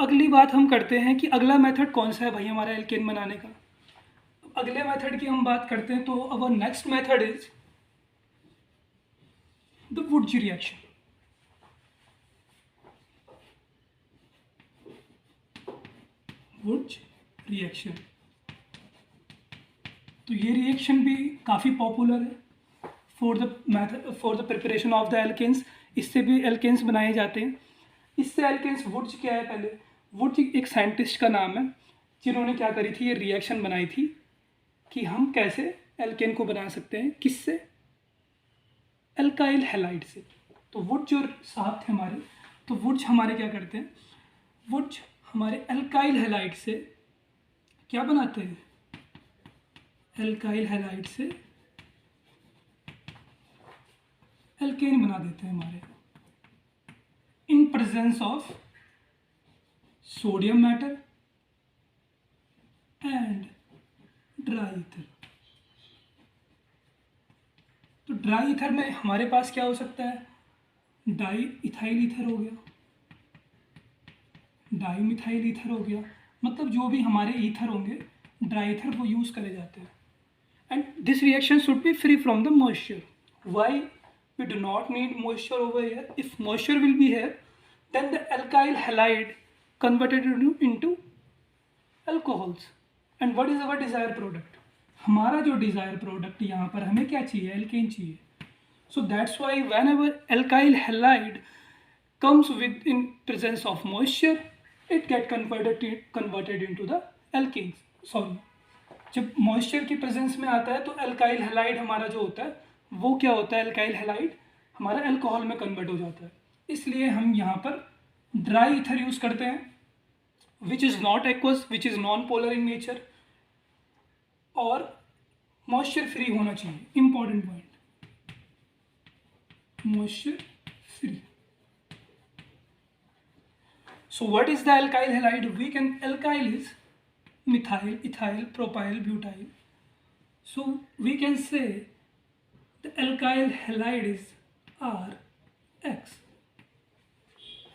अगली बात हम करते हैं कि अगला मेथड कौन सा है भाई हमारा एल्केन बनाने का। अगले मेथड की हम बात करते हैं तो our next method is the Wurtz reaction. Wurtz reaction, तो ये रिएक्शन भी काफ़ी पॉपुलर है for the preparation of the alkanes. इससे भी एल्केन्स बनाए जाते हैं। इससे एल्केन्स, वुड्स क्या है, पहले वुड्स एक साइंटिस्ट का नाम है जिन्होंने क्या करी थी, ये रिएक्शन बनाई थी कि हम कैसे एल्केन को बना सकते हैं, किससे, एल्काइल हैलाइड से। तो वुड्स जो साहब थे हमारे, तो वुड्स हमारे क्या करते हैं, वुड्स हमारे एल्काइल हैलाइड से क्या बनाते हैं, एल्काइल हैलाइड से एल्केन बना देते हैं हमारे, in presence of sodium matter and dry ether. तो ड्राई ईथर में हमारे पास क्या हो सकता है, डाई इथाइल ईथर हो गया, डाई मिथाइल ईथर हो गया, मतलब जो भी हमारे ईथर होंगे ड्राई ईथर वो यूज़ करे जाते हैं। And this reaction should be free from the moisture. Why we do not need moisture over here, if moisture will be here then the alkyl halide converted into alcohols. And what is our desired product? हमारा जो desired product यहाँ पर हमें क्या चाहिए, alkane चाहिए. So that's why whenever alkyl halide comes with in presence of moisture, it get converted into the alkanes. Sorry, जब moisture की प्रेजेंस में आता है तो एल्काइल हैलाइड हमारा जो होता है वो क्या होता है, एल्काइल हैलाइड हमारा अल्कोहल में कन्वर्ट हो जाता है। इसलिए हम यहाँ पर ड्राई ईथर यूज़ करते हैं which is not aqueous, which is non polar in nature, और मॉइस्चर फ्री होना चाहिए। Important point, moisture free. So what is the alkyl halide? We can, alkyl is methyl, ethyl, propyl, butyl. So we can say the alkyl halide is RX.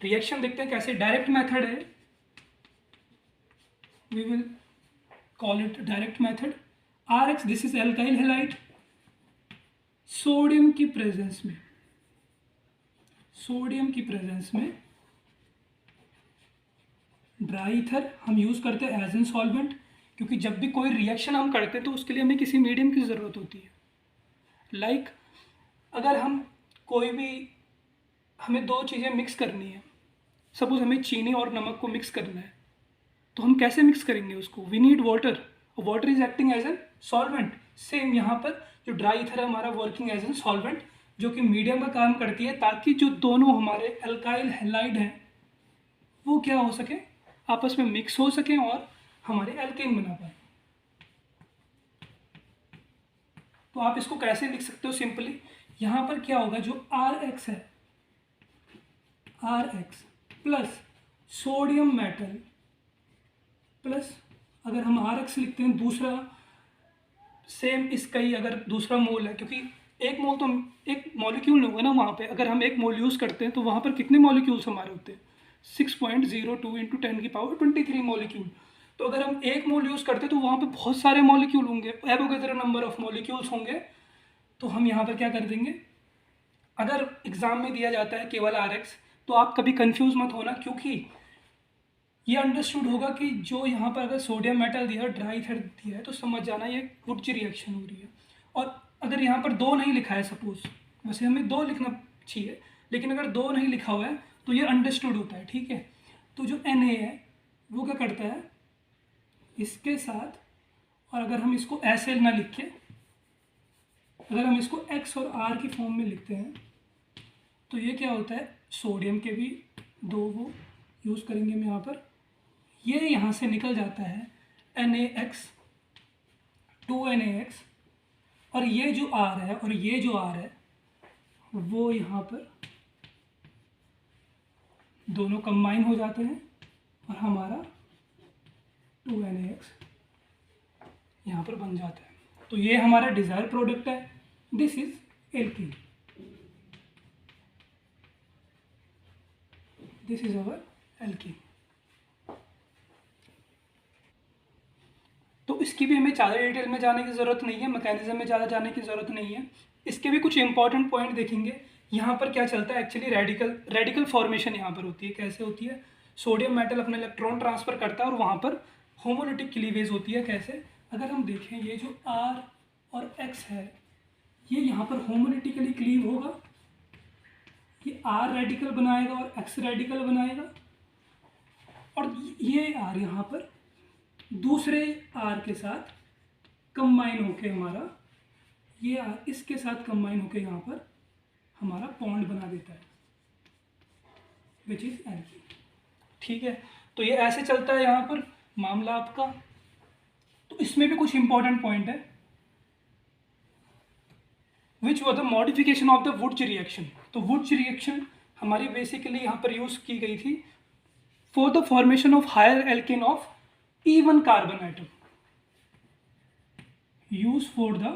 Reaction देखते हैं कैसे, direct method है, we will call it direct method. RX, this is alkyl halide. Sodium की presence में, sodium की presence में dry ether हम use करते हैं एज एन सॉल्वेंट, क्योंकि जब भी कोई रिएक्शन हम करते हैं तो उसके लिए हमें किसी मीडियम की ज़रूरत होती है। लाइक अगर हम कोई भी, हमें दो चीज़ें मिक्स करनी है, सपोज हमें चीनी और नमक को मिक्स करना है, तो हम कैसे मिक्स करेंगे उसको? We need water, water is acting as an solvent. Same यहाँ पर जो ड्राई ईथर है हमारा वर्किंग एज एन सॉल्वेंट, जो कि मीडियम का काम करती है ताकि जो दोनों हमारे एल्काइल हैलाइड हैं वो क्या हो सके, आपस में मिक्स हो सकें और हमारे एल्केन बना पाए। तो आप इसको कैसे लिख सकते हो सिंपली, यहाँ पर क्या होगा, जो RX है, RX plus sodium metal plus, अगर हम RX लिखते हैं दूसरा, सेम इसका ही अगर दूसरा मोल है, क्योंकि एक मोल तो एक मॉलिक्यूल होगा ना वहाँ पे, अगर हम एक मोल यूज़ करते हैं तो वहाँ पर कितने मॉलिक्यूल्स हमारे होते हैं, 6.02 इंटू 10⁻23 मॉलिक्यूल। तो अगर हम एक मोल यूज़ करते हैं तो वहाँ पे बहुत सारे मॉलिक्यूल होंगे, एवोगैड्रो नंबर ऑफ मॉलिक्यूल्स होंगे। तो हम यहाँ पर क्या कर देंगे, अगर एग्जाम में दिया जाता है केवल RX तो आप कभी कंफ्यूज मत होना, क्योंकि ये अंडरस्टूड होगा कि जो यहाँ पर अगर सोडियम मेटल दिया है, ड्राई ईथर दिया है, तो समझ जाना ये वुड्स रिएक्शन हो रही है। और अगर यहाँ पर 2 नहीं लिखा है, सपोज, वैसे हमें 2 लिखना चाहिए, लेकिन अगर 2 नहीं लिखा हुआ है तो ये अंडरस्टूड होता है, ठीक है। तो जो Na है वो क्या करता है इसके साथ, और अगर हम इसको ऐसे ना लिख के, अगर हम इसको X और R की फॉर्म में लिखते हैं तो ये क्या होता है, सोडियम के भी 2 वो यूज़ करेंगे हम यहाँ पर, ये यहाँ से निकल जाता है NaX, 2NaX, और ये जो R है और ये जो R है वो यहाँ पर दोनों कंबाइन हो जाते हैं और हमारा 2NaX यहाँ पर बन जाता है। तो ये हमारा डिज़ायर प्रोडक्ट है, this is alkene, this is our alkene. इसकी भी हमें ज़्यादा डिटेल में जाने की ज़रूरत नहीं है, मैकेनिज्म में ज़्यादा जाने की ज़रूरत नहीं है। इसके भी कुछ इंपॉर्टेंट पॉइंट देखेंगे। यहाँ पर क्या चलता है एक्चुअली, रेडिकल फॉर्मेशन यहाँ पर होती है। कैसे होती है? सोडियम मेटल अपना इलेक्ट्रॉन ट्रांसफ़र करता है और वहाँ पर होमोलिटिक क्लीवेज होती है। कैसे? अगर हम देखें ये जो R और X है, ये यहाँ पर होमोलिटिकली क्लीव होगा। ये R रेडिकल बनाएगा और X रेडिकल बनाएगा, और ये R यहाँ पर दूसरे R के साथ कंबाइन होके हमारा, ये R इसके साथ कंबाइन होके यहाँ पर हमारा बॉन्ड बना देता है, विच इज़ एल्कीन। ठीक है, तो ये ऐसे चलता है यहाँ पर मामला आपका। तो इसमें भी कुछ इंपॉर्टेंट पॉइंट है। Which was the modification of the Wurtz reaction. तो वुड्स रिएक्शन हमारी बेसिकली यहाँ पर यूज़ की गई थी for the formation of higher alkane of even carbon atom, used for the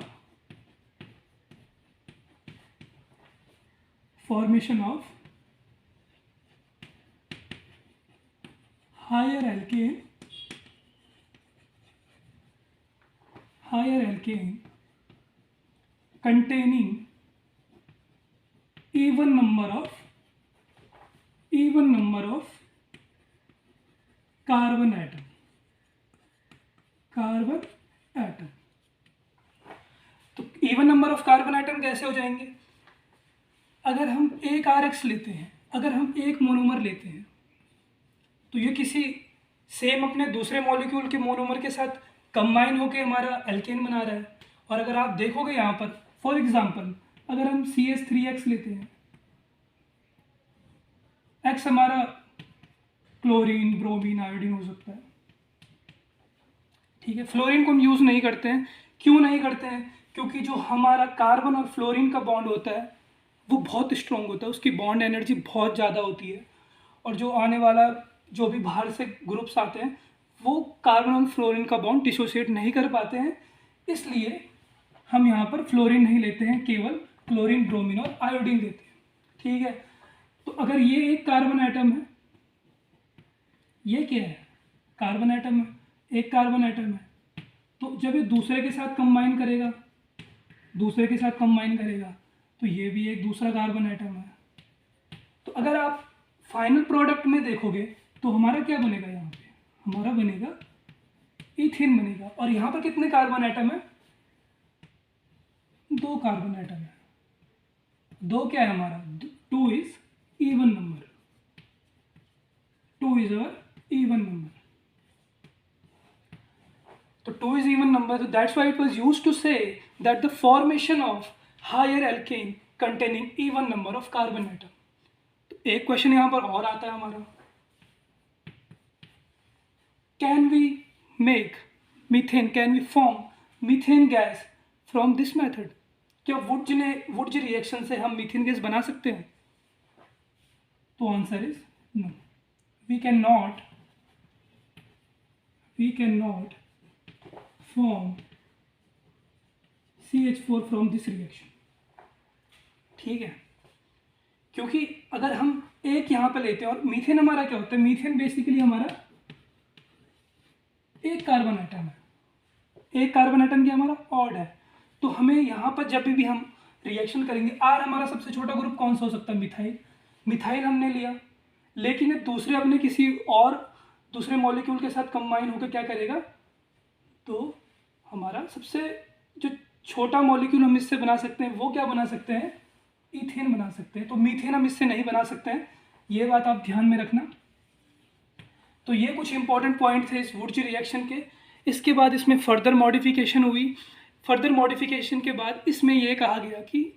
formation of higher alkane containing even number of carbon atom। तो even number of carbon atom कैसे हो जाएंगे? अगर हम एक RX लेते हैं, अगर हम एक मोनोमर लेते हैं, तो ये किसी सेम अपने दूसरे मॉलिक्यूल के मोनोमर के साथ कंबाइन होके हमारा एल्केन बना रहा है। और अगर आप देखोगे यहाँ पर फॉर एग्जांपल, अगर हम CH3X लेते हैं, X हमारा क्लोरीन, ब्रोमीन, आयोडीन हो सकता है। ठीक है, फ्लोरीन को हम यूज़ नहीं करते हैं। क्यों नहीं करते हैं? क्योंकि जो हमारा कार्बन और फ्लोरीन का बॉन्ड होता है वो बहुत स्ट्रॉन्ग होता है, उसकी बॉन्ड एनर्जी बहुत ज़्यादा होती है, और जो आने वाला जो भी बाहर से ग्रुप्स आते हैं वो कार्बन और फ्लोरीन का बॉन्ड डिसोशिएट नहीं कर पाते हैं। इसलिए हम यहाँ पर फ्लोरीन नहीं लेते हैं, केवल क्लोरीन, ब्रोमीन और आयोडीन लेते हैं। ठीक है, तो अगर ये एक कार्बन आइटम है, ये क्या है? कार्बन आइटम है, एक कार्बन आइटम है, तो जब ये दूसरे के साथ कंबाइन करेगा, तो ये भी एक दूसरा कार्बन आइटम है। तो अगर आप फाइनल प्रोडक्ट में देखोगे तो हमारा क्या बनेगा? यहाँ पे हमारा बनेगा ईथेन बनेगा। और यहाँ पर कितने कार्बन आइटम है? 2 कार्बन आइटम है। 2 क्या है हमारा? 2 is even number, 2 is our even number. तो 2 is even number, so that's why it was used to say that the formation of higher alkane containing even number of carbon atom। तो एक question यहाँ पर और आता है हमारा, can we make methane, can we form methane gas from this method? क्या Wurtz reaction से हम मीथेन गैस बना सकते हैं? तो answer is no, we cannot form CH4 from this reaction। ठीक है, क्योंकि अगर हम एक यहाँ पे लेते हैं, और मीथेन हमारा क्या होता है? मीथेन बेसिकली हमारा एक कार्बन आइटम है, एक कार्बन आइटम क्या हमारा ऑड है। तो हमें यहाँ पर जब भी हम रिएक्शन करेंगे, R हमारा सबसे छोटा ग्रुप कौन सा हो सकता है? मिथाइल हमने लिया, लेकिन ये दूसरे अपने किसी और दूसरे मॉलिक्यूल के साथ कंबाइन होकर क्या करेगा? तो हमारा सबसे जो छोटा मॉलिक्यूल हम इससे बना सकते हैं वो क्या बना सकते हैं? ईथेन बना सकते हैं। तो मीथेन हम इससे नहीं बना सकते हैं, ये बात आप ध्यान में रखना। तो ये कुछ इंपॉर्टेंट पॉइंट थे इस वुड्स रिएक्शन के। इसके बाद इसमें फर्दर मॉडिफिकेशन हुई। फर्दर मॉडिफिकेशन के बाद इसमें यह कहा गया कि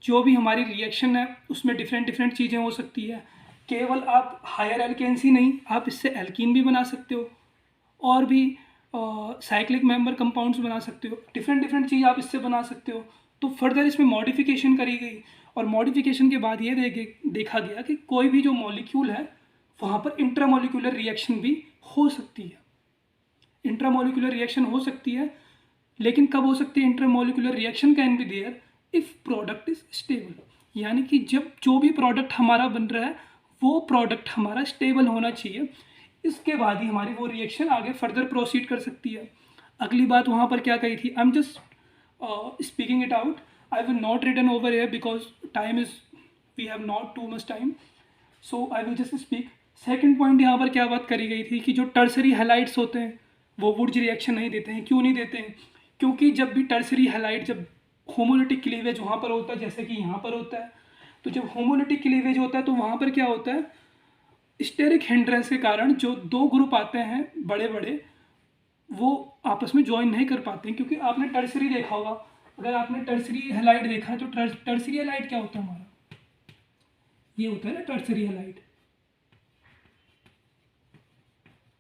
जो भी हमारी रिएक्शन है उसमें डिफरेंट चीज़ें हो सकती है। केवल आप हायर एल्केन्स ही नहीं, आप इससे एल्कीन भी बना सकते हो, और भी साइक्लिक मेंबर कंपाउंड्स बना सकते हो, डिफरेंट चीज़ आप इससे बना सकते हो। तो फर्दर इसमें मॉडिफिकेशन करी गई, और मॉडिफिकेशन के बाद ये देखा गया कि कोई भी जो मॉलिक्यूल है वहाँ पर इंट्रामोलिकुलर रिएक्शन भी हो सकती है। इंट्रामोलिकुलर रिएक्शन हो सकती है, लेकिन कब हो सकती है? Intramolecular reaction can be there if product is stable, यानी कि जब जो भी प्रोडक्ट हमारा बन रहा है वो प्रोडक्ट हमारा स्टेबल होना चाहिए, इसके बाद ही हमारी वो रिएक्शन आगे फर्दर प्रोसीड कर सकती है। अगली बात वहाँ पर क्या कही थी, I am just speaking it out, I will not written over here because time is, we have not too much time, so I will just speak. Second point यहाँ पर क्या बात करी गई थी कि जो टर्सरी हैलाइड्स होते हैं वो वुड्स रिएक्शन नहीं देते हैं। क्यों नहीं देते हैं? क्योंकि जब भी टर्सरी हैलाइड, जब होमोलिटिक क्लीवेज वहाँ पर होता है जैसे कि यहाँ पर होता है, तो जब होमोलिटिक क्लीवेज होता है तो वहाँ पर क्या होता है, स्टेरिक हिंड्रेंस के कारण जो दो ग्रुप आते हैं बड़े बड़े, वो आपस में ज्वाइन नहीं कर पाते हैं। क्योंकि आपने टर्सरी देखा होगा, अगर आपने टर्सरी हैलाइड देखा है तो टर्सरी हैलाइड क्या होता है हमारा, ये होता है ना टर्सरी हैलाइड,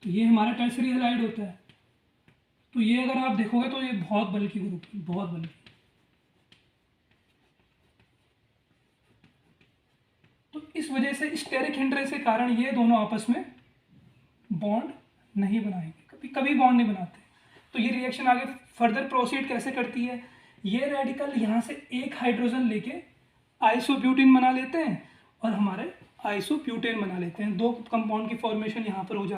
तो ये हमारा टर्सरी हैलाइड होता है। तो ये अगर आप देखोगे तो ये बहुत बल्कि ग्रुप है, बहुत बल्कि। तो इस वजह से स्टेरिक हिंड्रेंस के कारण ये दोनों आपस में बॉन्ड नहीं बनाएंगे, कभी कभी बॉन्ड नहीं बनाते। तो ये रिएक्शन आगे फर्दर प्रोसीड कैसे करती है, ये रेडिकल यहाँ से एक हाइड्रोजन लेके आइसोब्यूटेन बना लेते हैं और हमारे आइसोब्यूटेन बना लेते हैं, दो कंपाउंड की फॉर्मेशन यहाँ पर हो जाती है।